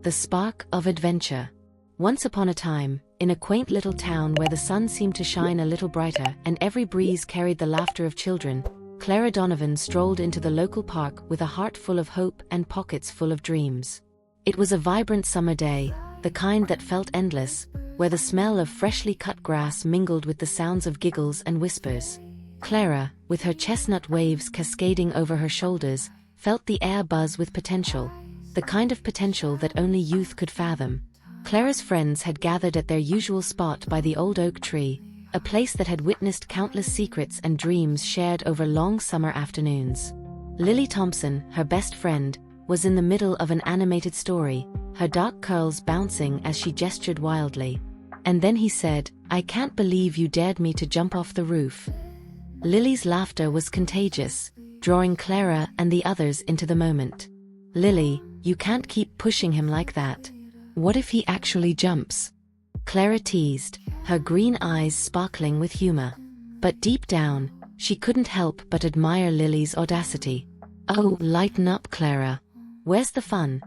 the spark of adventure. Once upon a time, in a quaint little town where the sun seemed to shine a little brighter and every breeze carried the laughter of children, Clara Donovan strolled into the local park with a heart full of hope and pockets full of dreams. It was a vibrant summer day, the kind that felt endless, where the smell of freshly cut grass mingled with the sounds of giggles and whispers. Clara, with her chestnut waves cascading over her shoulders, felt the air buzz with potential, the kind of potential that only youth could fathom. Clara's friends had gathered at their usual spot by the old oak tree, a place that had witnessed countless secrets and dreams shared over long summer afternoons. Lily Thompson, her best friend, was in the middle of an animated story, her dark curls bouncing as she gestured wildly. And then he said, "I can't believe you dared me to jump off the roof." Lily's laughter was contagious, drawing Clara and the others into the moment. "Lily, you can't keep pushing him like that. What if he actually jumps?" Clara teased, her green eyes sparkling with humor. But deep down, she couldn't help but admire Lily's audacity. "Oh, lighten up, Clara. Where's the fun?"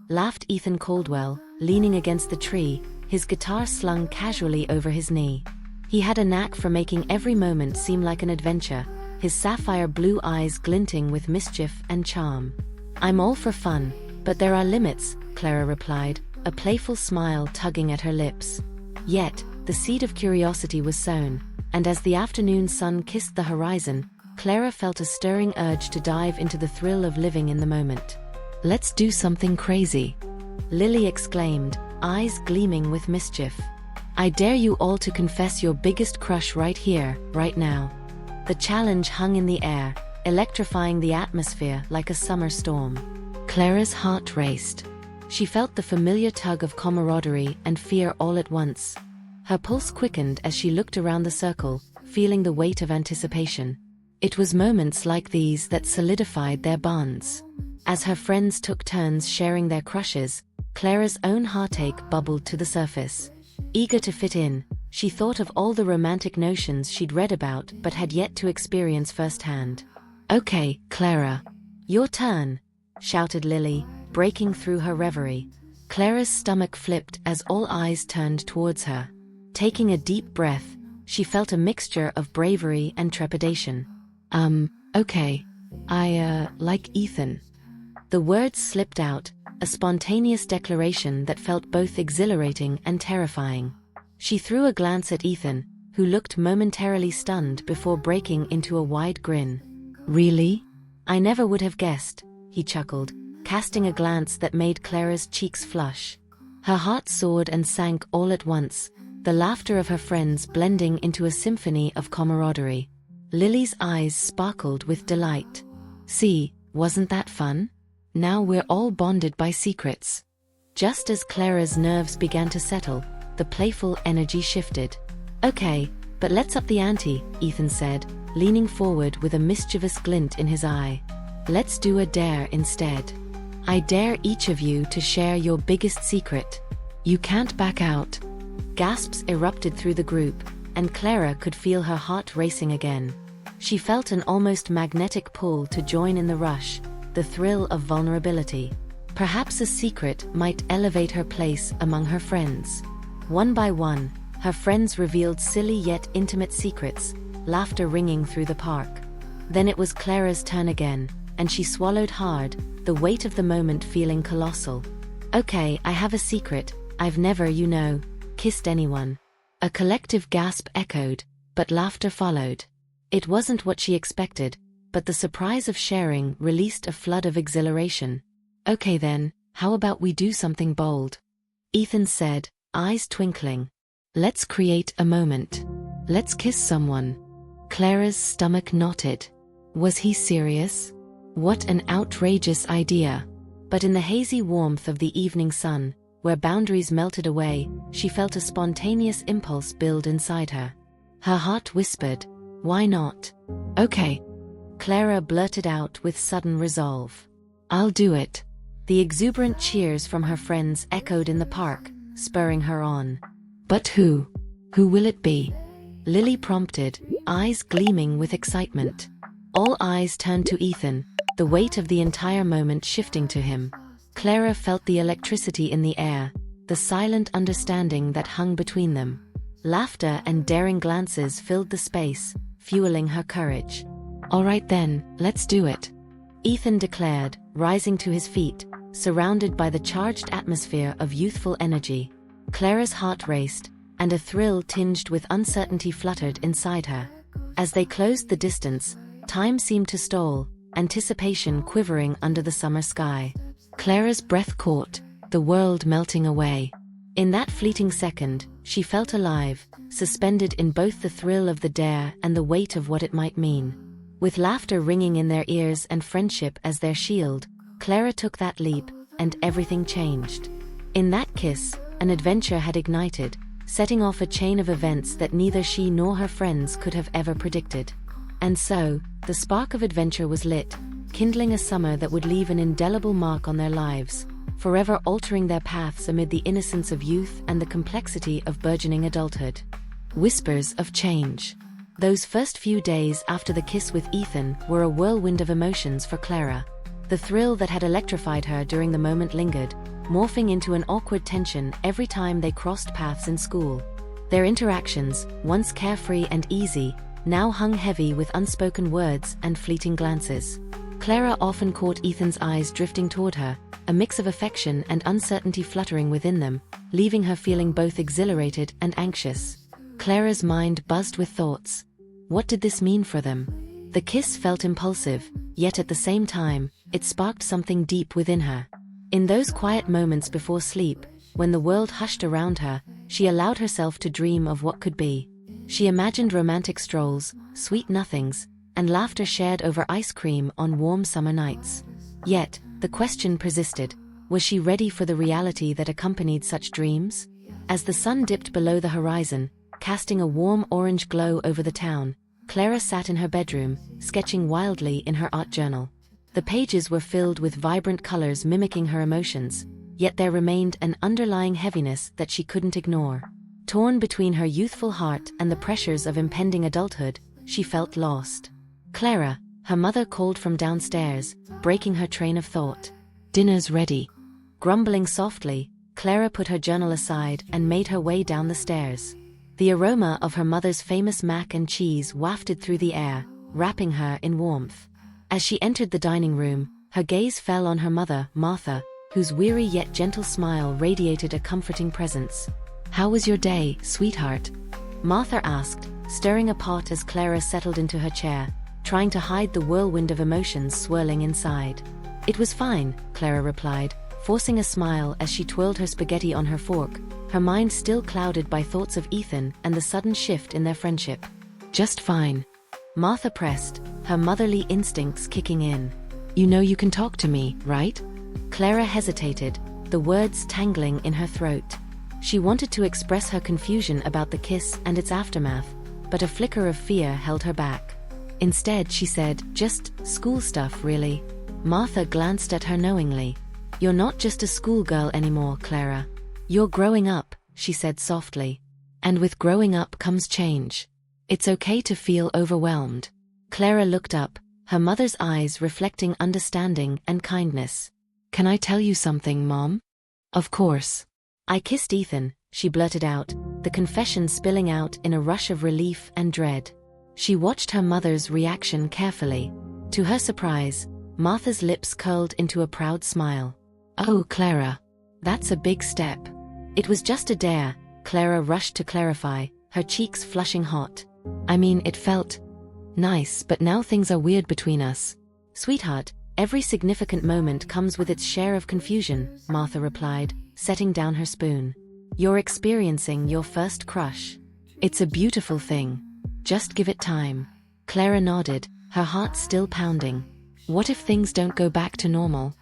laughed Ethan Caldwell, leaning against the tree, his guitar slung casually over his knee. He had a knack for making every moment seem like an adventure, his sapphire blue eyes glinting with mischief and charm. "I'm all for fun, but there are limits," Clara replied, a playful smile tugging at her lips. Yet, the seed of curiosity was sown, and as the afternoon sun kissed the horizon, Clara felt a stirring urge to dive into the thrill of living in the moment. "Let's do something crazy," Lily exclaimed, eyes gleaming with mischief. "I dare you all to confess your biggest crush right here, right now." The challenge hung in the air, electrifying the atmosphere like a summer storm. Clara's heart raced. She felt the familiar tug of camaraderie and fear all at once. Her pulse quickened as she looked around the circle, feeling the weight of anticipation. It was moments like these that solidified their bonds. As her friends took turns sharing their crushes, Clara's own heartache bubbled to the surface. Eager to fit in, she thought of all the romantic notions she'd read about but had yet to experience firsthand. "Okay, Clara. Your turn," shouted Lily, breaking through her reverie. Clara's stomach flipped as all eyes turned towards her. Taking a deep breath, she felt a mixture of bravery and trepidation. Okay. I like Ethan." The words slipped out, a spontaneous declaration that felt both exhilarating and terrifying. She threw a glance at Ethan, who looked momentarily stunned before breaking into a wide grin. "Really? I never would have guessed," he chuckled, casting a glance that made Clara's cheeks flush. Her heart soared and sank all at once, the laughter of her friends blending into a symphony of camaraderie. Lily's eyes sparkled with delight. "See, wasn't that fun? Now we're all bonded by secrets." Just as Clara's nerves began to settle, the playful energy shifted. "Okay, but let's up the ante," Ethan said, leaning forward with a mischievous glint in his eye. "Let's do a dare instead. I dare each of you to share your biggest secret. You can't back out." Gasps erupted through the group, and Clara could feel her heart racing again. She felt an almost magnetic pull to join in the rush, the thrill of vulnerability. Perhaps a secret might elevate her place among her friends. One by one, her friends revealed silly yet intimate secrets, laughter ringing through the park. Then it was Clara's turn again, and she swallowed hard, the weight of the moment feeling colossal. "Okay, I have a secret. I've never, kissed anyone." A collective gasp echoed, but laughter followed. It wasn't what she expected, but the surprise of sharing released a flood of exhilaration. "Okay then, how about we do something bold?" Ethan said, eyes twinkling. "Let's create a moment. Let's kiss someone." Clara's stomach knotted. Was he serious? What an outrageous idea. But in the hazy warmth of the evening sun, where boundaries melted away, she felt a spontaneous impulse build inside her. Her heart whispered, "Why not?" "Okay." Clara blurted out with sudden resolve. "I'll do it." The exuberant cheers from her friends echoed in the park, spurring her on. "But who? Who will it be?" Lily prompted, eyes gleaming with excitement. All eyes turned to Ethan, the weight of the entire moment shifting to him. Clara felt the electricity in the air, the silent understanding that hung between them. Laughter and daring glances filled the space, fueling her courage. "All right then, let's do it," Ethan declared, rising to his feet, surrounded by the charged atmosphere of youthful energy. Clara's heart raced, and a thrill tinged with uncertainty fluttered inside her. As they closed the distance, time seemed to stall, anticipation quivering under the summer sky. Clara's breath caught, the world melting away. In that fleeting second, she felt alive, suspended in both the thrill of the dare and the weight of what it might mean. With laughter ringing in their ears and friendship as their shield, Clara took that leap, and everything changed. In that kiss, an adventure had ignited, setting off a chain of events that neither she nor her friends could have ever predicted. And so, the spark of adventure was lit, kindling a summer that would leave an indelible mark on their lives, forever altering their paths amid the innocence of youth and the complexity of burgeoning adulthood. Whispers of change. Those first few days after the kiss with Ethan were a whirlwind of emotions for Clara. The thrill that had electrified her during the moment lingered, morphing into an awkward tension every time they crossed paths in school. Their interactions, once carefree and easy, now hung heavy with unspoken words and fleeting glances. Clara often caught Ethan's eyes drifting toward her, a mix of affection and uncertainty fluttering within them, leaving her feeling both exhilarated and anxious. Clara's mind buzzed with thoughts. What did this mean for them? The kiss felt impulsive, yet at the same time, it sparked something deep within her. In those quiet moments before sleep, when the world hushed around her, she allowed herself to dream of what could be. She imagined romantic strolls, sweet nothings, and laughter shared over ice cream on warm summer nights. Yet, the question persisted: was she ready for the reality that accompanied such dreams? As the sun dipped below the horizon, casting a warm orange glow over the town, Clara sat in her bedroom, sketching wildly in her art journal. The pages were filled with vibrant colors mimicking her emotions, yet there remained an underlying heaviness that she couldn't ignore. Torn between her youthful heart and the pressures of impending adulthood, she felt lost. "Clara," her mother called from downstairs, breaking her train of thought. "Dinner's ready." Grumbling softly, Clara put her journal aside and made her way down the stairs. The aroma of her mother's famous mac and cheese wafted through the air, wrapping her in warmth. As she entered the dining room, her gaze fell on her mother, Martha, whose weary yet gentle smile radiated a comforting presence. "How was your day, sweetheart?" Martha asked, stirring a pot as Clara settled into her chair, trying to hide the whirlwind of emotions swirling inside. "It was fine," Clara replied, forcing a smile as she twirled her spaghetti on her fork, her mind still clouded by thoughts of Ethan and the sudden shift in their friendship. "Just fine," Martha pressed, her motherly instincts kicking in. "You know you can talk to me, right?" Clara hesitated, the words tangling in her throat. She wanted to express her confusion about the kiss and its aftermath, but a flicker of fear held her back. Instead, she said, "Just school stuff, really." Martha glanced at her knowingly. "You're not just a schoolgirl anymore, Clara. You're growing up," she said softly. "And with growing up comes change. It's okay to feel overwhelmed." Clara looked up, her mother's eyes reflecting understanding and kindness. "Can I tell you something, Mom?" "Of course." "I kissed Ethan," she blurted out, the confession spilling out in a rush of relief and dread. She watched her mother's reaction carefully. To her surprise, Martha's lips curled into a proud smile. "Oh, Clara. That's a big step." "It was just a dare," Clara rushed to clarify, her cheeks flushing hot. "I mean, it felt nice, but now things are weird between us." "Sweetheart, every significant moment comes with its share of confusion," Martha replied, setting down her spoon. "You're experiencing your first crush. It's a beautiful thing. Just give it time." Clara nodded, her heart still pounding. "What if things don't go back to normal?"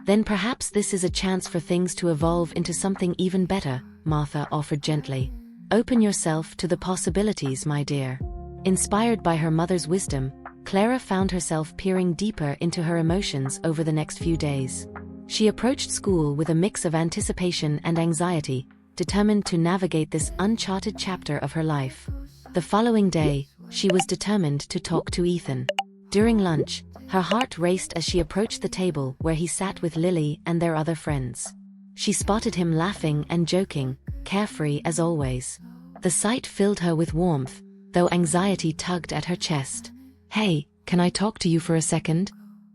"Then perhaps this is a chance for things to evolve into something even better," Martha offered gently. "Open yourself to the possibilities, my dear." Inspired by her mother's wisdom, Clara found herself peering deeper into her emotions over the next few days. She approached school with a mix of anticipation and anxiety, determined to navigate this uncharted chapter of her life. The following day, she was determined to talk to Ethan. During lunch, her heart raced as she approached the table where he sat with Lily and their other friends. She spotted him laughing and joking, carefree as always. The sight filled her with warmth, though anxiety tugged at her chest. "Hey, can I talk to you for a second?"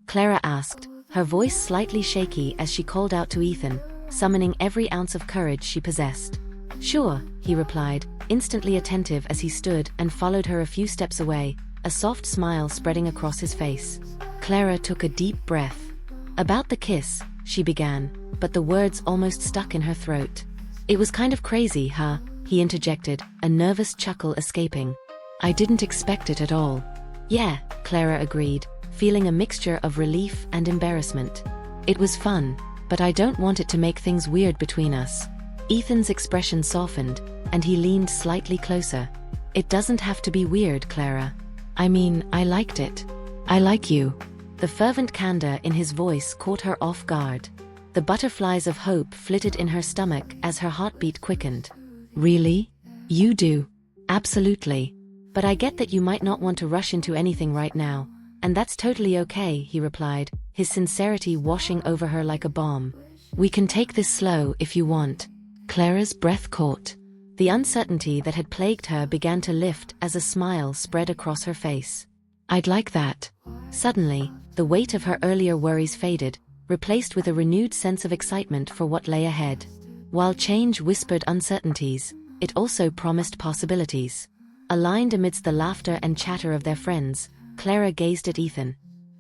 Clara asked, her voice slightly shaky as she called out to Ethan, summoning every ounce of courage she possessed. "Sure," he replied, instantly attentive as he stood and followed her a few steps away, a soft smile spreading across his face. Clara took a deep breath. "About the kiss," she began, but the words almost stuck in her throat. "It was kind of crazy, huh?" he interjected, a nervous chuckle escaping. "I didn't expect it at all." "Yeah," Clara agreed, feeling a mixture of relief and embarrassment. "It was fun, but I don't want it to make things weird between us." Ethan's expression softened, and he leaned slightly closer. "It doesn't have to be weird, Clara. I mean, I liked it. I like you." The fervent candor in his voice caught her off guard. The butterflies of hope flitted in her stomach as her heartbeat quickened. "Really? You do?" "Absolutely. But I get that you might not want to rush into anything right now, and that's totally okay," he replied, his sincerity washing over her like a balm. "We can take this slow if you want." Clara's breath caught. The uncertainty that had plagued her began to lift as a smile spread across her face. "I'd like that." Suddenly, the weight of her earlier worries faded, replaced with a renewed sense of excitement for what lay ahead. While change whispered uncertainties, it also promised possibilities. Aligned amidst the laughter and chatter of their friends, Clara gazed at Ethan.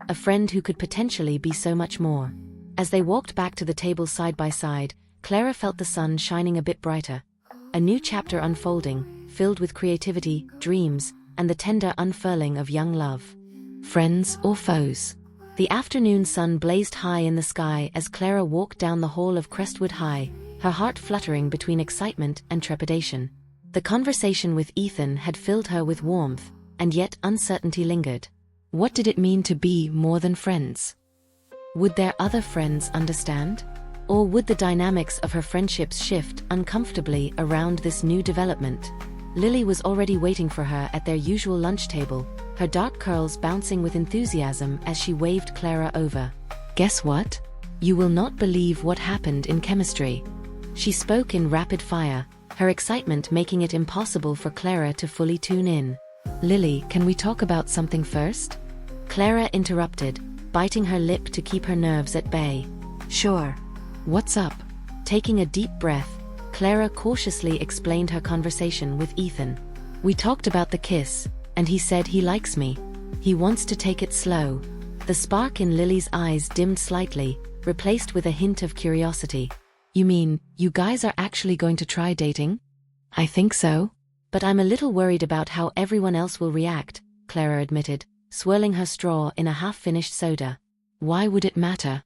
A friend who could potentially be so much more. As they walked back to the table side by side, Clara felt the sun shining a bit brighter. A new chapter unfolding, filled with creativity, dreams, and the tender unfurling of young love. Friends or foes? The afternoon sun blazed high in the sky as Clara walked down the hall of Crestwood High, her heart fluttering between excitement and trepidation. The conversation with Ethan had filled her with warmth, and yet uncertainty lingered. What did it mean to be more than friends? Would their other friends understand? Or would the dynamics of her friendships shift uncomfortably around this new development? Lily was already waiting for her at their usual lunch table, her dark curls bouncing with enthusiasm as she waved Clara over. "Guess what? You will not believe what happened in chemistry." She spoke in rapid fire, her excitement making it impossible for Clara to fully tune in. "Lily, can we talk about something first?" Clara interrupted, biting her lip to keep her nerves at bay. "Sure. What's up?" Taking a deep breath, Clara cautiously explained her conversation with Ethan. "We talked about the kiss, and he said he likes me. He wants to take it slow." The spark in Lily's eyes dimmed slightly, replaced with a hint of curiosity. "You mean, you guys are actually going to try dating?" "I think so. But I'm a little worried about how everyone else will react," Clara admitted, swirling her straw in a half-finished soda. "Why would it matter?"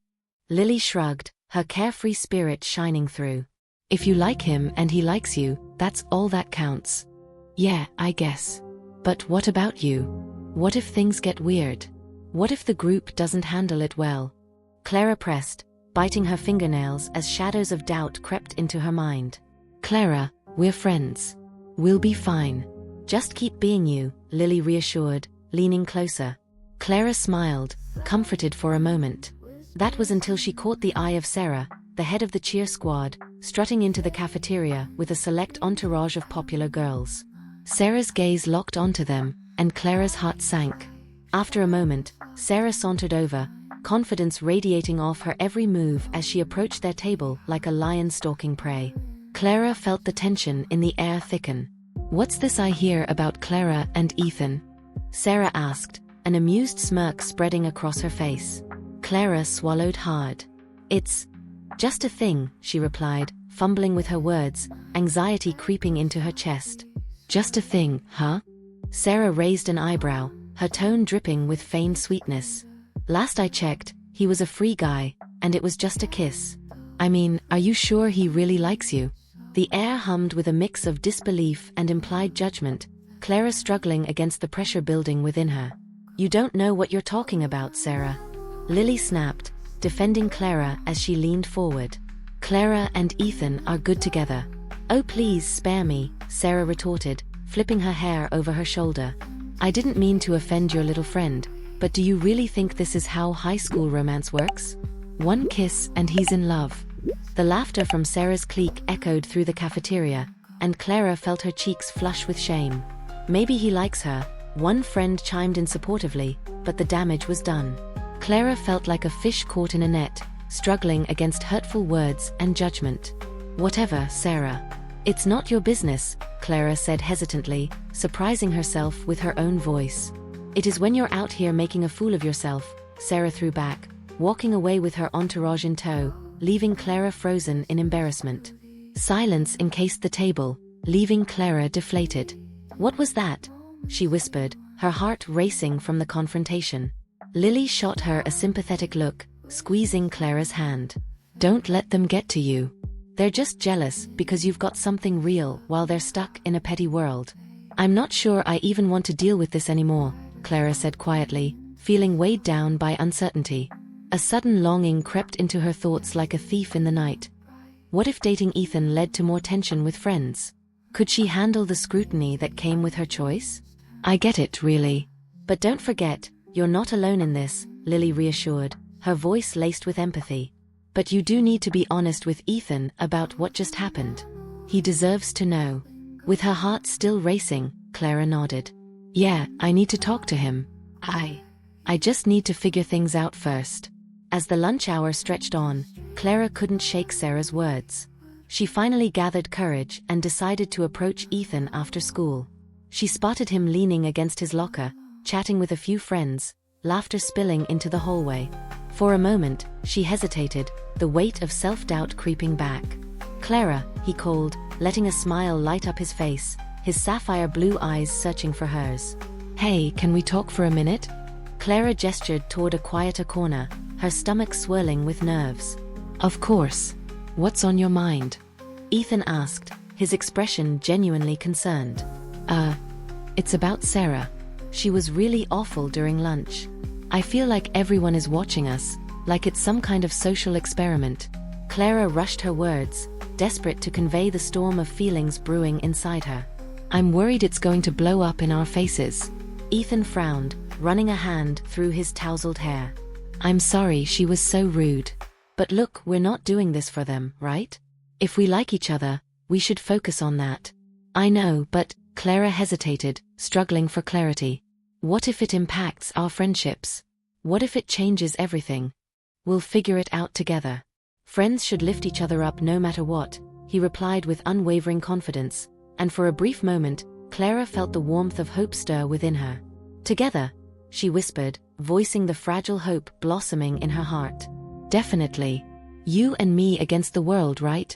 Lily shrugged, her carefree spirit shining through. "If you like him and he likes you, that's all that counts." "Yeah, I guess. But what about you? What if things get weird? What if the group doesn't handle it well?" Clara pressed, biting her fingernails as shadows of doubt crept into her mind. "Clara, we're friends. We'll be fine. Just keep being you," Lily reassured, leaning closer. Clara smiled, comforted for a moment. That was until she caught the eye of Sarah, the head of the cheer squad, strutting into the cafeteria with a select entourage of popular girls. Sarah's gaze locked onto them, and Clara's heart sank. After a moment, Sarah sauntered over, confidence radiating off her every move as she approached their table like a lion stalking prey. Clara felt the tension in the air thicken. "What's this I hear about Clara and Ethan?" Sarah asked, an amused smirk spreading across her face. Clara swallowed hard. "It's just a thing," she replied, fumbling with her words, anxiety creeping into her chest. "Just a thing, huh?" Sarah raised an eyebrow, her tone dripping with feigned sweetness. "Last I checked, he was a free guy, and it was just a kiss. I mean, are you sure he really likes you?" The air hummed with a mix of disbelief and implied judgment, Clara struggling against the pressure building within her. "You don't know what you're talking about, Sarah," Lily snapped, defending Clara as she leaned forward. "Clara and Ethan are good together." "Oh, please spare me," Sarah retorted, flipping her hair over her shoulder. "I didn't mean to offend your little friend, But do you really think this is how high school romance works? One kiss and he's in love. The laughter from Sarah's clique echoed through the cafeteria, and Clara felt her cheeks flush with shame. Maybe he likes her, one friend chimed in supportively, but the damage was done. Clara felt like a fish caught in a net, struggling against hurtful words and judgment. Whatever, Sarah. It's not your business, Clara said hesitantly, surprising herself with her own voice. It is when you're out here making a fool of yourself, Sarah threw back, walking away with her entourage in tow, leaving Clara frozen in embarrassment. Silence encased the table, leaving Clara deflated. What was that? She whispered, her heart racing from the confrontation. Lily shot her a sympathetic look, squeezing Clara's hand. Don't let them get to you. They're just jealous because you've got something real while they're stuck in a petty world. I'm not sure I even want to deal with this anymore, Clara said quietly, feeling weighed down by uncertainty. A sudden longing crept into her thoughts like a thief in the night. What if dating Ethan led to more tension with friends? Could she handle the scrutiny that came with her choice? I get it, really. But don't forget, you're not alone in this, Lily reassured, her voice laced with empathy. But you do need to be honest with Ethan about what just happened. He deserves to know. With her heart still racing, Clara nodded. Yeah, I need to talk to him. I just need to figure things out first. As the lunch hour stretched on, Clara couldn't shake Sarah's words. She finally gathered courage and decided to approach Ethan after school. She spotted him leaning against his locker, chatting with a few friends, laughter spilling into the hallway. For a moment, she hesitated, the weight of self-doubt creeping back. Clara, he called, letting a smile light up his face, his sapphire blue eyes searching for hers. Hey, can we talk for a minute? Clara gestured toward a quieter corner, her stomach swirling with nerves. Of course. What's on your mind? Ethan asked, his expression genuinely concerned. It's about Sarah. She was really awful during lunch. I feel like everyone is watching us, like it's some kind of social experiment. Clara rushed her words, desperate to convey the storm of feelings brewing inside her. I'm worried it's going to blow up in our faces. Ethan frowned, running a hand through his tousled hair. I'm sorry she was so rude. But look, we're not doing this for them, right? If we like each other, we should focus on that. I know, but Clara hesitated, struggling for clarity. What if it impacts our friendships? What if it changes everything? We'll figure it out together. Friends should lift each other up no matter what, he replied with unwavering confidence, and for a brief moment, Clara felt the warmth of hope stir within her. Together, she whispered, voicing the fragile hope blossoming in her heart. Definitely. You and me against the world, right?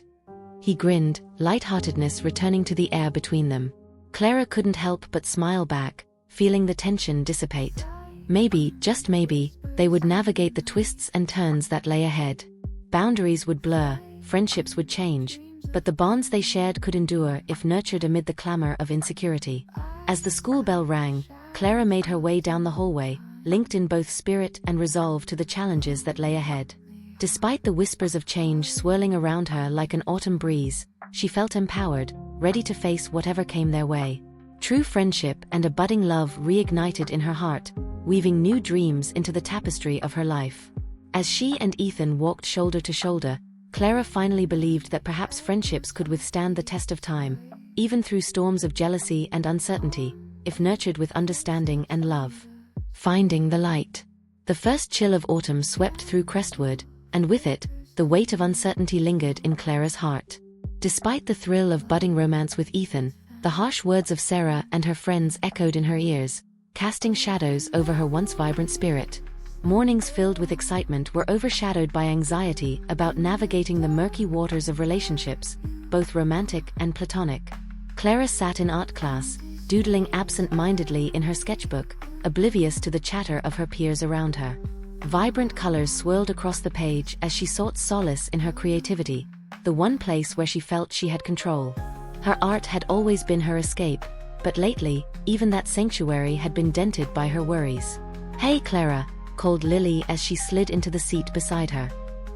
He grinned, lightheartedness returning to the air between them. Clara couldn't help but smile back, feeling the tension dissipate. Maybe, just maybe, they would navigate the twists and turns that lay ahead. Boundaries would blur, friendships would change, but the bonds they shared could endure if nurtured amid the clamor of insecurity. As the school bell rang, Clara made her way down the hallway, linked in both spirit and resolve to the challenges that lay ahead. Despite the whispers of change swirling around her like an autumn breeze, she felt empowered, ready to face whatever came their way. True friendship and a budding love reignited in her heart, weaving new dreams into the tapestry of her life. As she and Ethan walked shoulder to shoulder, Clara finally believed that perhaps friendships could withstand the test of time, even through storms of jealousy and uncertainty, if nurtured with understanding and love. Finding the light. The first chill of autumn swept through Crestwood, and with it, the weight of uncertainty lingered in Clara's heart. Despite the thrill of budding romance with Ethan, the harsh words of Sarah and her friends echoed in her ears, casting shadows over her once vibrant spirit. Mornings filled with excitement were overshadowed by anxiety about navigating the murky waters of relationships, both romantic and platonic. Clara sat in art class, doodling absent-mindedly in her sketchbook, oblivious to the chatter of her peers around her. Vibrant colors swirled across the page as she sought solace in her creativity, the one place where she felt she had control. Her art had always been her escape, but lately, even that sanctuary had been dented by her worries. Hey Clara, called Lily as she slid into the seat beside her.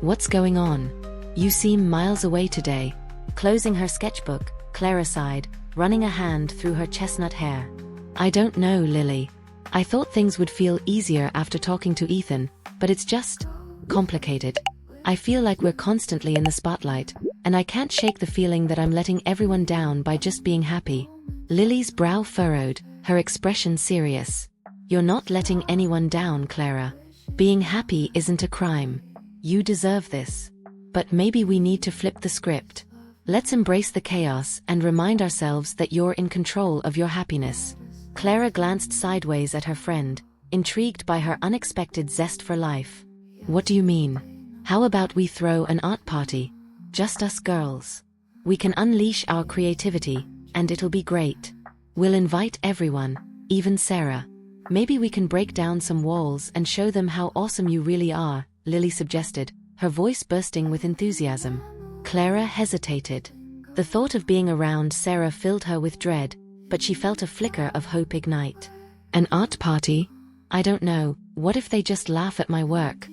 What's going on? You seem miles away today. Closing her sketchbook, Clara sighed, running a hand through her chestnut hair. I don't know, Lily. I thought things would feel easier after talking to Ethan, but it's just complicated. I feel like we're constantly in the spotlight, and I can't shake the feeling that I'm letting everyone down by just being happy. Lily's brow furrowed, her expression serious. You're not letting anyone down, Clara. Being happy isn't a crime. You deserve this. But maybe we need to flip the script. Let's embrace the chaos and remind ourselves that you're in control of your happiness. Clara glanced sideways at her friend, intrigued by her unexpected zest for life. What do you mean? How about we throw an art party? Just us girls. We can unleash our creativity, and it'll be great. We'll invite everyone, even Sarah. Maybe we can break down some walls and show them how awesome you really are, Lily suggested, her voice bursting with enthusiasm. Clara hesitated. The thought of being around Sarah filled her with dread, but she felt a flicker of hope ignite. An art party? I don't know, what if they just laugh at my work?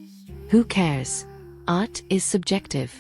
Who cares? Art is subjective.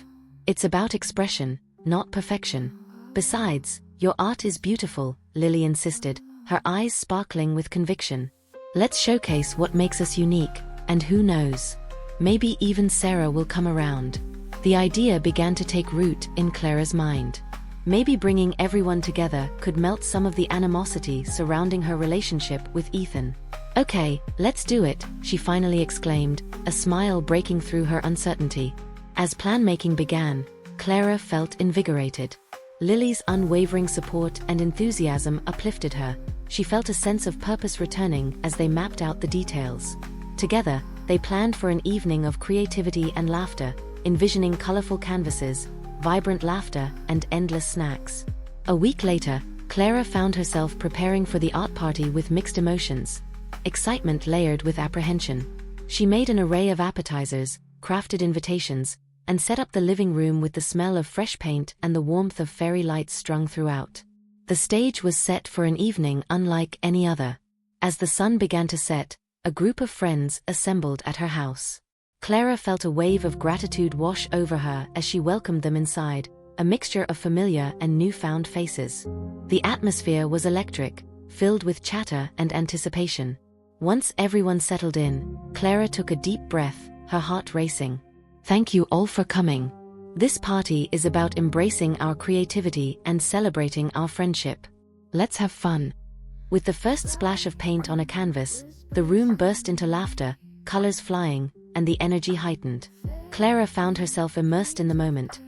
It's about expression, not perfection. Besides, your art is beautiful, Lily insisted, her eyes sparkling with conviction. Let's showcase what makes us unique, and who knows? Maybe even Sarah will come around. The idea began to take root in Clara's mind. Maybe bringing everyone together could melt some of the animosity surrounding her relationship with Ethan. Okay, let's do it, she finally exclaimed, a smile breaking through her uncertainty. As plan-making began, Clara felt invigorated. Lily's unwavering support and enthusiasm uplifted her. She felt a sense of purpose returning as they mapped out the details. Together, they planned for an evening of creativity and laughter, envisioning colorful canvases, vibrant laughter, and endless snacks. A week later, Clara found herself preparing for the art party with mixed emotions. Excitement layered with apprehension. She made an array of appetizers, crafted invitations, and set up the living room with the smell of fresh paint and the warmth of fairy lights strung throughout. The stage was set for an evening unlike any other. As the sun began to set, a group of friends assembled at her house. Clara felt a wave of gratitude wash over her as she welcomed them inside, a mixture of familiar and newfound faces. The atmosphere was electric, filled with chatter and anticipation. Once everyone settled in, Clara took a deep breath, her heart racing. Thank you all for coming. This party is about embracing our creativity and celebrating our friendship. Let's have fun. With the first splash of paint on a canvas, the room burst into laughter, colors flying, and the energy heightened. Clara found herself immersed in the moment.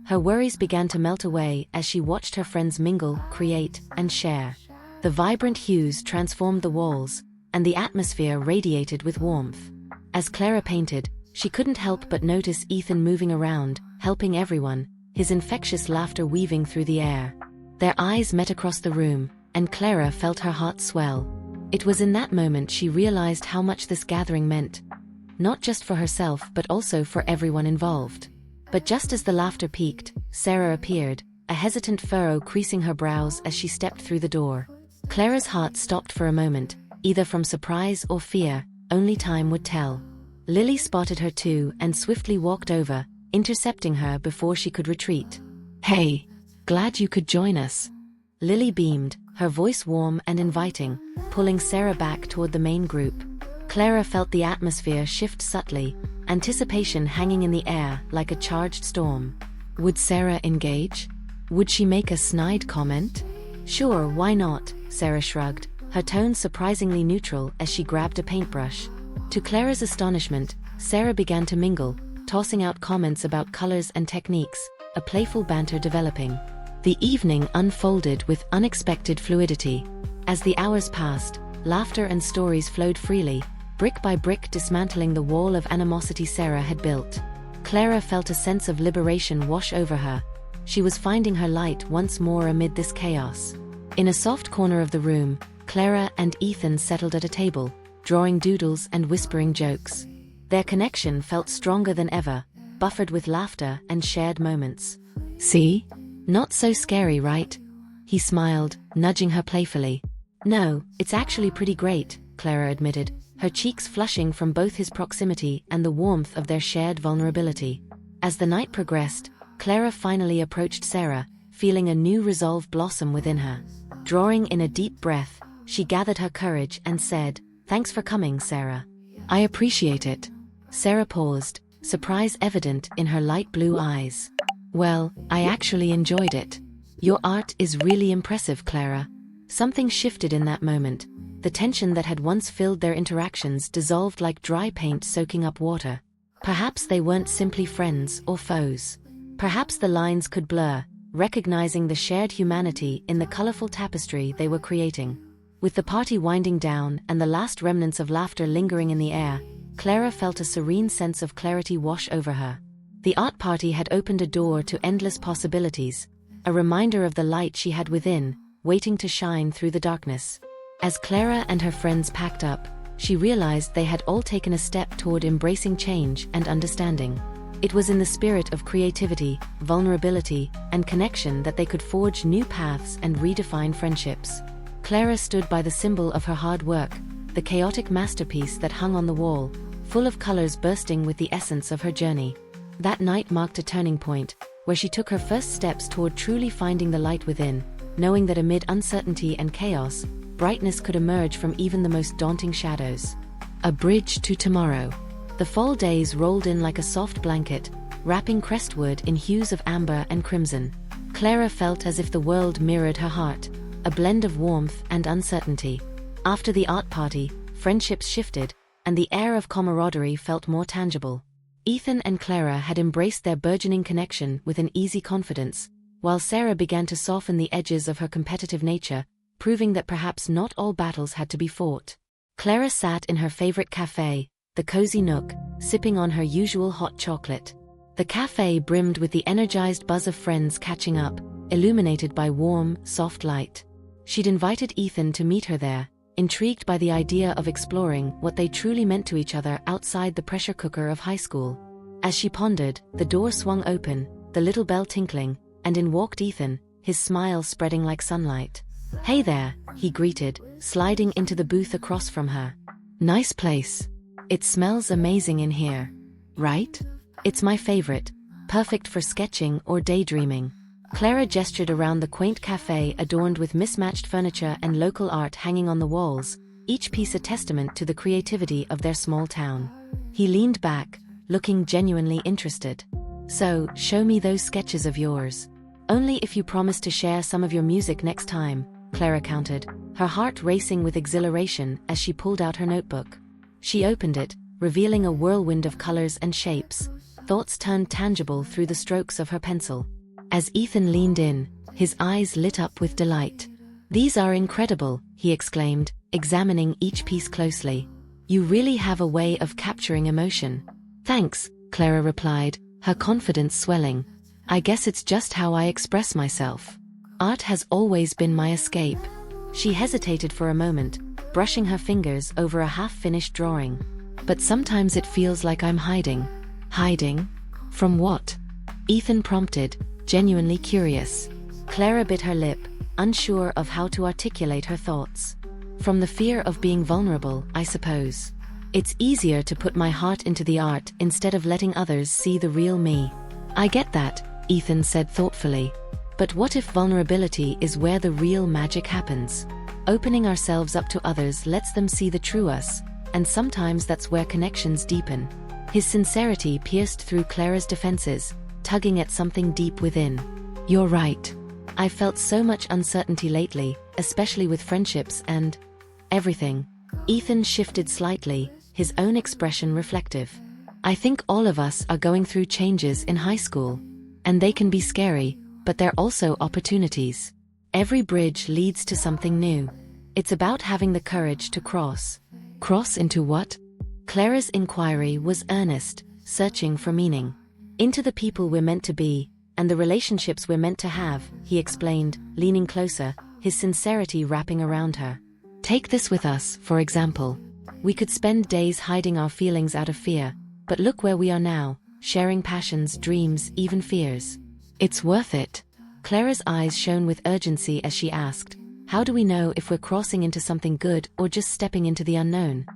Her worries began to melt away as she watched her friends mingle, create, and share. The vibrant hues transformed the walls, and the atmosphere radiated with warmth. As Clara painted, she couldn't help but notice Ethan moving around, helping everyone, his infectious laughter weaving through the air. Their eyes met across the room, and Clara felt her heart swell. It was in that moment she realized how much this gathering meant. Not just for herself but also for everyone involved. But just as the laughter peaked, Sarah appeared, a hesitant furrow creasing her brows as she stepped through the door. Clara's heart stopped for a moment, either from surprise or fear, only time would tell. Lily spotted her too and swiftly walked over, intercepting her before she could retreat. Hey, glad you could join us. Lily beamed, her voice warm and inviting, pulling Sarah back toward the main group. Clara felt the atmosphere shift subtly, anticipation hanging in the air like a charged storm. Would Sarah engage? Would she make a snide comment? Sure, why not? Sarah shrugged, her tone surprisingly neutral as she grabbed a paintbrush. To Clara's astonishment, Sarah began to mingle, tossing out comments about colors and techniques, a playful banter developing. The evening unfolded with unexpected fluidity. As the hours passed, laughter and stories flowed freely, brick by brick dismantling the wall of animosity Sarah had built. Clara felt a sense of liberation wash over her. She was finding her light once more amid this chaos. In a soft corner of the room, Clara and Ethan settled at a table, drawing doodles and whispering jokes. Their connection felt stronger than ever, buffered with laughter and shared moments. See? Not so scary, right? He smiled, nudging her playfully. No, it's actually pretty great, Clara admitted, her cheeks flushing from both his proximity and the warmth of their shared vulnerability. As the night progressed, Clara finally approached Sarah, feeling a new resolve blossom within her. Drawing in a deep breath, she gathered her courage and said, Thanks for coming, Sarah. I appreciate it. Sarah paused, surprise evident in her light blue eyes. Well, I actually enjoyed it. Your art is really impressive, Clara. Something shifted in that moment. The tension that had once filled their interactions dissolved like dry paint soaking up water. Perhaps they weren't simply friends or foes. Perhaps the lines could blur, recognizing the shared humanity in the colorful tapestry they were creating. With the party winding down and the last remnants of laughter lingering in the air, Clara felt a serene sense of clarity wash over her. The art party had opened a door to endless possibilities, a reminder of the light she had within, waiting to shine through the darkness. As Clara and her friends packed up, she realized they had all taken a step toward embracing change and understanding. It was in the spirit of creativity, vulnerability, and connection that they could forge new paths and redefine friendships. Clara stood by the symbol of her hard work, the chaotic masterpiece that hung on the wall, full of colors bursting with the essence of her journey. That night marked a turning point, where she took her first steps toward truly finding the light within, knowing that amid uncertainty and chaos, brightness could emerge from even the most daunting shadows. A bridge to tomorrow. The fall days rolled in like a soft blanket, wrapping Crestwood in hues of amber and crimson. Clara felt as if the world mirrored her heart, a blend of warmth and uncertainty. After the art party, friendships shifted, and the air of camaraderie felt more tangible. Ethan and Clara had embraced their burgeoning connection with an easy confidence, while Sarah began to soften the edges of her competitive nature, proving that perhaps not all battles had to be fought. Clara sat in her favorite cafe, the cozy nook, sipping on her usual hot chocolate. The cafe brimmed with the energized buzz of friends catching up, illuminated by warm, soft light. She'd invited Ethan to meet her there, intrigued by the idea of exploring what they truly meant to each other outside the pressure cooker of high school. As she pondered, the door swung open, the little bell tinkling, and in walked Ethan, his smile spreading like sunlight. "Hey there," he greeted, sliding into the booth across from her. "Nice place. It smells amazing in here. Right? It's my favorite, perfect for sketching or daydreaming." Clara gestured around the quaint cafe adorned with mismatched furniture and local art hanging on the walls, each piece a testament to the creativity of their small town. He leaned back, looking genuinely interested. "So, show me those sketches of yours. Only if you promise to share some of your music next time," Clara countered, her heart racing with exhilaration as she pulled out her notebook. She opened it, revealing a whirlwind of colors and shapes. Thoughts turned tangible through the strokes of her pencil. As Ethan leaned in, his eyes lit up with delight. "These are incredible," he exclaimed, examining each piece closely. "You really have a way of capturing emotion." "Thanks," Clara replied, her confidence swelling. "I guess it's just how I express myself. Art has always been my escape." She hesitated for a moment, brushing her fingers over a half-finished drawing. "But sometimes it feels like I'm hiding." "Hiding? From what?" Ethan prompted, genuinely curious. Clara bit her lip, unsure of how to articulate her thoughts. "From the fear of being vulnerable, I suppose. It's easier to put my heart into the art instead of letting others see the real me." "I get that," Ethan said thoughtfully. "But what if vulnerability is where the real magic happens? Opening ourselves up to others lets them see the true us, and sometimes that's where connections deepen." His sincerity pierced through Clara's defenses, tugging at something deep within. "You're right. I felt so much uncertainty lately, especially with friendships and everything." Ethan shifted slightly, his own expression reflective. "I think all of us are going through changes in high school. And they can be scary, but they're also opportunities. Every bridge leads to something new. It's about having the courage to cross." "Cross into what?" Clara's inquiry was earnest, searching for meaning. "Into the people we're meant to be, and the relationships we're meant to have," he explained, leaning closer, his sincerity wrapping around her. "Take this with us, for example. We could spend days hiding our feelings out of fear, but look where we are now, sharing passions, dreams, even fears. It's worth it." Clara's eyes shone with urgency as she asked, "How do we know if we're crossing into something good or just stepping into the unknown?"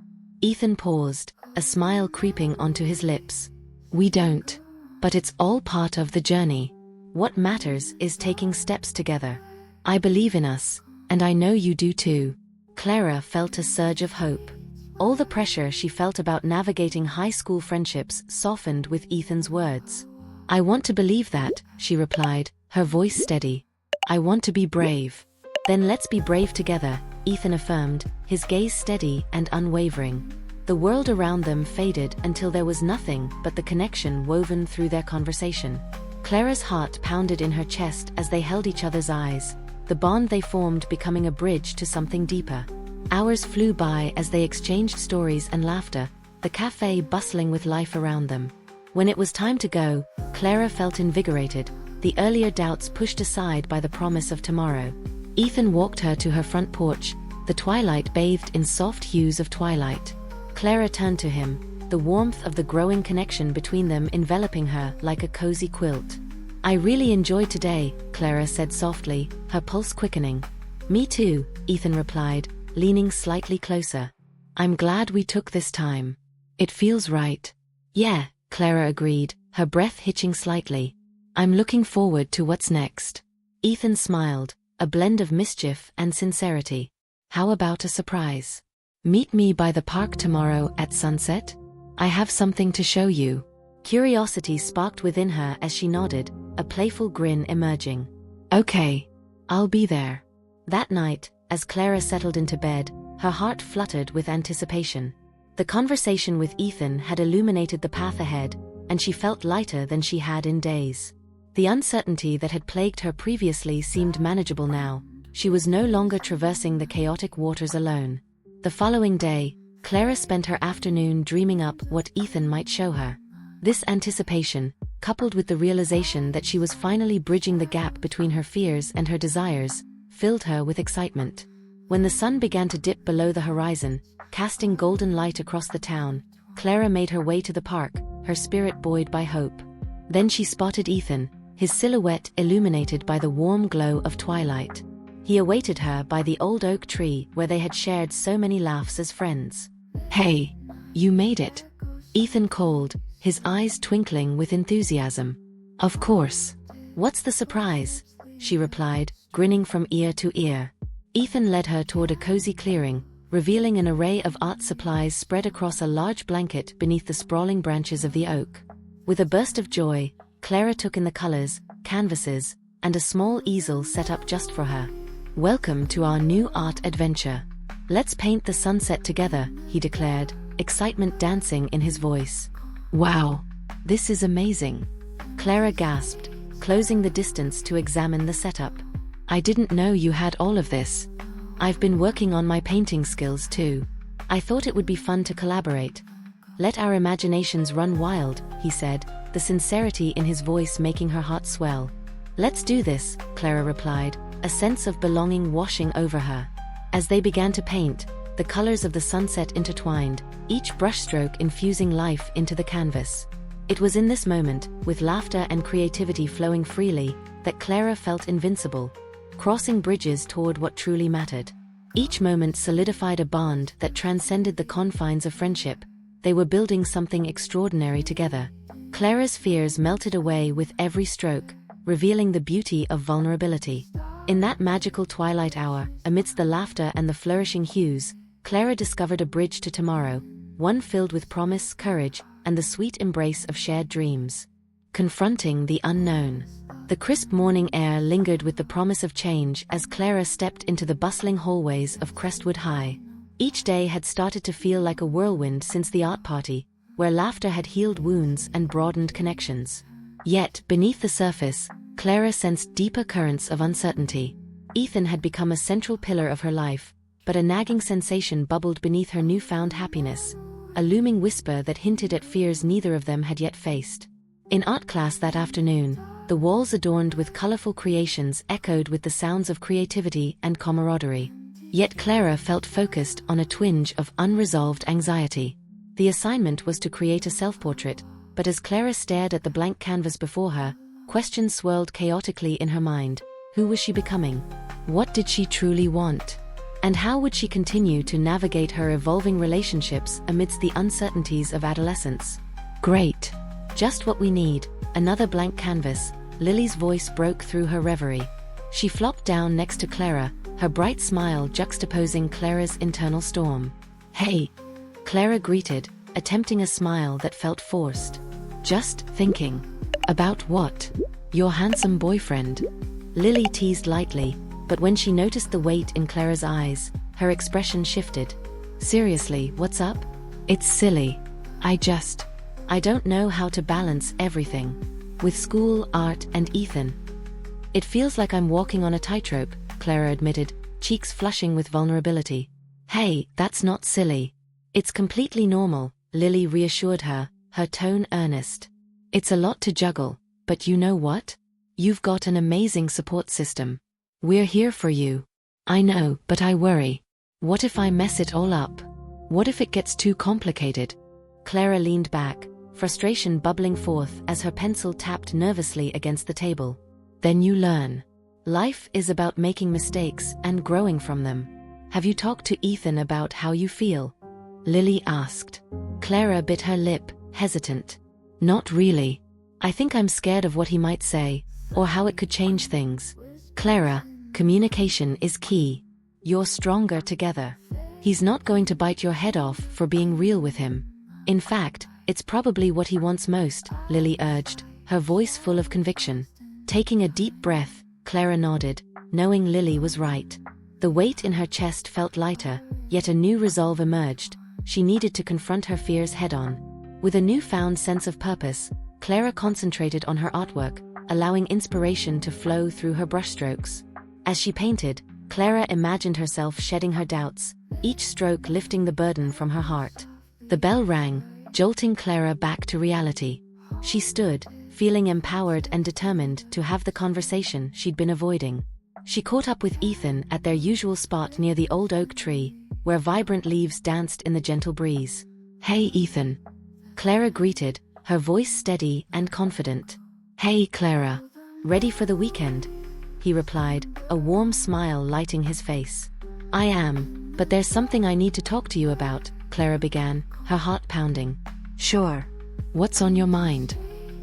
Ethan paused, a smile creeping onto his lips. "We don't. But it's all part of the journey. What matters is taking steps together. I believe in us, and I know you do too." Clara felt a surge of hope. All the pressure she felt about navigating high school friendships softened with Ethan's words. "I want to believe that," she replied, her voice steady. "I want to be brave." "Then let's be brave together," Ethan affirmed, his gaze steady and unwavering. The world around them faded until there was nothing but the connection woven through their conversation. Clara's heart pounded in her chest as they held each other's eyes, the bond they formed becoming a bridge to something deeper. Hours flew by as they exchanged stories and laughter, the cafe bustling with life around them. When it was time to go, Clara felt invigorated, the earlier doubts pushed aside by the promise of tomorrow. Ethan walked her to her front porch, the twilight bathed in soft hues of twilight. Clara turned to him, the warmth of the growing connection between them enveloping her like a cozy quilt. "I really enjoyed today," Clara said softly, her pulse quickening. "Me too," Ethan replied, leaning slightly closer. "I'm glad we took this time. It feels right." "Yeah," Clara agreed, her breath hitching slightly. "I'm looking forward to what's next." Ethan smiled, a blend of mischief and sincerity. "How about a surprise? Meet me by the park tomorrow at sunset? I have something to show you." Curiosity sparked within her as she nodded, a playful grin emerging. "Okay, I'll be there." That night, as Clara settled into bed, her heart fluttered with anticipation. The conversation with Ethan had illuminated the path ahead, and she felt lighter than she had in days. The uncertainty that had plagued her previously seemed manageable now. She was no longer traversing the chaotic waters alone. The following day, Clara spent her afternoon dreaming up what Ethan might show her. This anticipation, coupled with the realization that she was finally bridging the gap between her fears and her desires, filled her with excitement. When the sun began to dip below the horizon, casting golden light across the town, Clara made her way to the park, her spirit buoyed by hope. Then she spotted Ethan, his silhouette illuminated by the warm glow of twilight. He awaited her by the old oak tree where they had shared so many laughs as friends. "Hey, you made it," Ethan called, his eyes twinkling with enthusiasm. "Of course. What's the surprise?" she replied, grinning from ear to ear. Ethan led her toward a cozy clearing, revealing an array of art supplies spread across a large blanket beneath the sprawling branches of the oak. With a burst of joy, Clara took in the colors, canvases, and a small easel set up just for her. "Welcome to our new art adventure. Let's paint the sunset together," he declared, excitement dancing in his voice. "Wow, this is amazing," Clara gasped, closing the distance to examine the setup. "I didn't know you had all of this. I've been working on my painting skills too. I thought it would be fun to collaborate." "Let our imaginations run wild," he said, the sincerity in his voice making her heart swell. "Let's do this," Clara replied, a sense of belonging washing over her. As they began to paint, the colors of the sunset intertwined, each brushstroke infusing life into the canvas. It was in this moment, with laughter and creativity flowing freely, that Clara felt invincible, crossing bridges toward what truly mattered. Each moment solidified a bond that transcended the confines of friendship. They were building something extraordinary together. Clara's fears melted away with every stroke, revealing the beauty of vulnerability. In that magical twilight hour, amidst the laughter and the flourishing hues, Clara discovered a bridge to tomorrow, one filled with promise, courage, and the sweet embrace of shared dreams. Confronting the unknown. The crisp morning air lingered with the promise of change as Clara stepped into the bustling hallways of Crestwood High. Each day had started to feel like a whirlwind since the art party, where laughter had healed wounds and broadened connections. Yet, beneath the surface, Clara sensed deeper currents of uncertainty. Ethan had become a central pillar of her life, but a nagging sensation bubbled beneath her newfound happiness, a looming whisper that hinted at fears neither of them had yet faced. In art class that afternoon, the walls adorned with colorful creations echoed with the sounds of creativity and camaraderie. Yet Clara felt focused on a twinge of unresolved anxiety. The assignment was to create a self-portrait, but as Clara stared at the blank canvas before her, questions swirled chaotically in her mind. Who was she becoming? What did she truly want? And how would she continue to navigate her evolving relationships amidst the uncertainties of adolescence? "Great. Just what we need, another blank canvas," Lily's voice broke through her reverie. She flopped down next to Clara, her bright smile juxtaposing Clara's internal storm. "Hey, Clara greeted, attempting a smile that felt forced. Just thinking. About what? Your handsome boyfriend. Lily teased lightly, but when she noticed the weight in Clara's eyes, her expression shifted. Seriously, what's up? It's silly. I don't know how to balance everything. With school, art, and Ethan. It feels like I'm walking on a tightrope, Clara admitted, cheeks flushing with vulnerability. Hey, that's not silly. It's completely normal, Lily reassured her, her tone earnest. It's a lot to juggle, but you know what? You've got an amazing support system. We're here for you. I know, but I worry. What if I mess it all up? What if it gets too complicated? Clara leaned back, frustration bubbling forth as her pencil tapped nervously against the table. Then you learn. Life is about making mistakes and growing from them. Have you talked to Ethan about how you feel? Lily asked. Clara bit her lip, hesitant. Not really. I think I'm scared of what he might say, or how it could change things. Clara, communication is key. You're stronger together. He's not going to bite your head off for being real with him. In fact, it's probably what he wants most, Lily urged, her voice full of conviction. Taking a deep breath, Clara nodded, knowing Lily was right. The weight in her chest felt lighter, yet a new resolve emerged. She needed to confront her fears head-on. With a newfound sense of purpose, Clara concentrated on her artwork, allowing inspiration to flow through her brushstrokes. As she painted, Clara imagined herself shedding her doubts, each stroke lifting the burden from her heart. The bell rang, jolting Clara back to reality. She stood, feeling empowered and determined to have the conversation she'd been avoiding. She caught up with Ethan at their usual spot near the old oak tree, where vibrant leaves danced in the gentle breeze. Hey, Ethan. Clara greeted, her voice steady and confident. Hey, Clara. Ready for the weekend? He replied, a warm smile lighting his face. I am, but there's something I need to talk to you about, Clara began, her heart pounding. Sure. What's on your mind?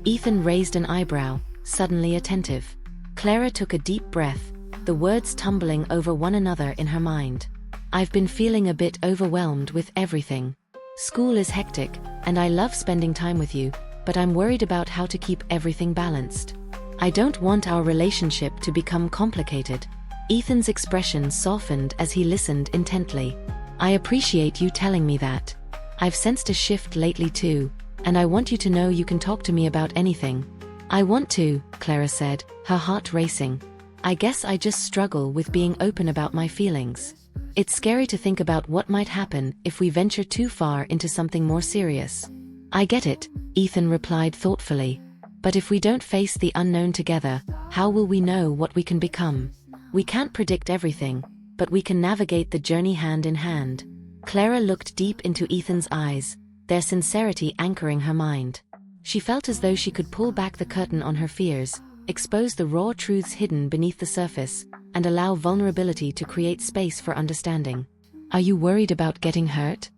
Ethan raised an eyebrow, suddenly attentive. Clara took a deep breath, the words tumbling over one another in her mind. I've been feeling a bit overwhelmed with everything. School is hectic, and I love spending time with you, but I'm worried about how to keep everything balanced. I don't want our relationship to become complicated. Ethan's expression softened as he listened intently. I appreciate you telling me that. I've sensed a shift lately too, and I want you to know you can talk to me about anything. I want to, Clara said, her heart racing. I guess I just struggle with being open about my feelings. It's scary to think about what might happen if we venture too far into something more serious. I get it, Ethan replied thoughtfully. But if we don't face the unknown together, how will we know what we can become? We can't predict everything, but we can navigate the journey hand in hand. Clara looked deep into Ethan's eyes, their sincerity anchoring her mind. She felt as though she could pull back the curtain on her fears, expose the raw truths hidden beneath the surface, and allow vulnerability to create space for understanding. Are you worried about getting hurt?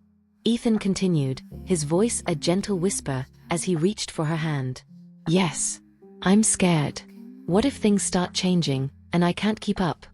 Ethan continued, his voice a gentle whisper, as he reached for her hand. Yes. I'm scared. What if things start changing, and I can't keep up?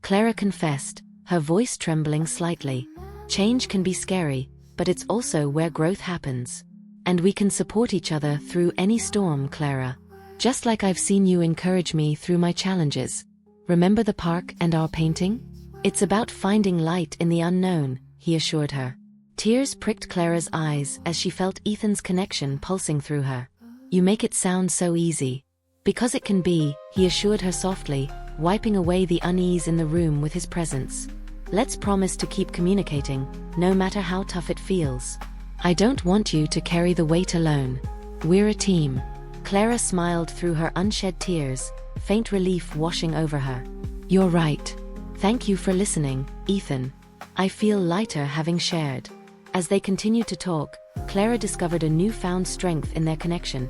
Clara confessed, her voice trembling slightly. Change can be scary, but it's also where growth happens. And we can support each other through any storm, Clara. Just like I've seen you encourage me through my challenges. Remember the park and our painting? It's about finding light in the unknown, he assured her. Tears pricked Clara's eyes as she felt Ethan's connection pulsing through her. You make it sound so easy. Because it can be, he assured her softly, wiping away the unease in the room with his presence. Let's promise to keep communicating, no matter how tough it feels. I don't want you to carry the weight alone. We're a team. Clara smiled through her unshed tears, faint relief washing over her. You're right. Thank you for listening, Ethan. I feel lighter having shared. As they continued to talk, Clara discovered a newfound strength in their connection.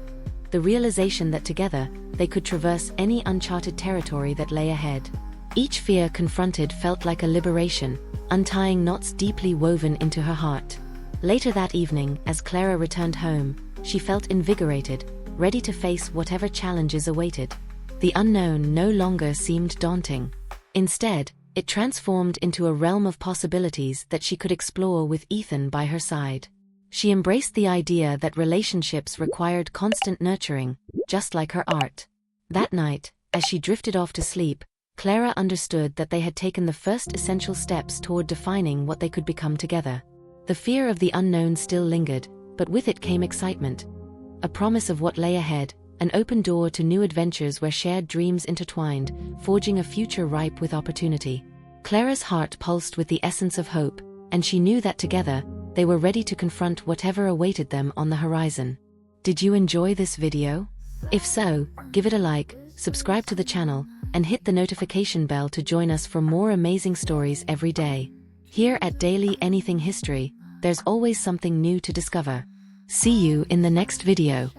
The realization that together, they could traverse any uncharted territory that lay ahead. Each fear confronted felt like a liberation, untying knots deeply woven into her heart. Later that evening, as Clara returned home, she felt invigorated, ready to face whatever challenges awaited. The unknown no longer seemed daunting. Instead, It transformed into a realm of possibilities that she could explore with Ethan by her side. She embraced the idea that relationships required constant nurturing, just like her art. That night, as she drifted off to sleep, Clara understood that they had taken the first essential steps toward defining what they could become together. The fear of the unknown still lingered, but with it came excitement. A promise of what lay ahead, an open door to new adventures where shared dreams intertwined, forging a future ripe with opportunity. Clara's heart pulsed with the essence of hope, and she knew that together, they were ready to confront whatever awaited them on the horizon. Did you enjoy this video? If so, give it a like, subscribe to the channel, and hit the notification bell to join us for more amazing stories every day. Here at Daily Anything History, there's always something new to discover. See you in the next video.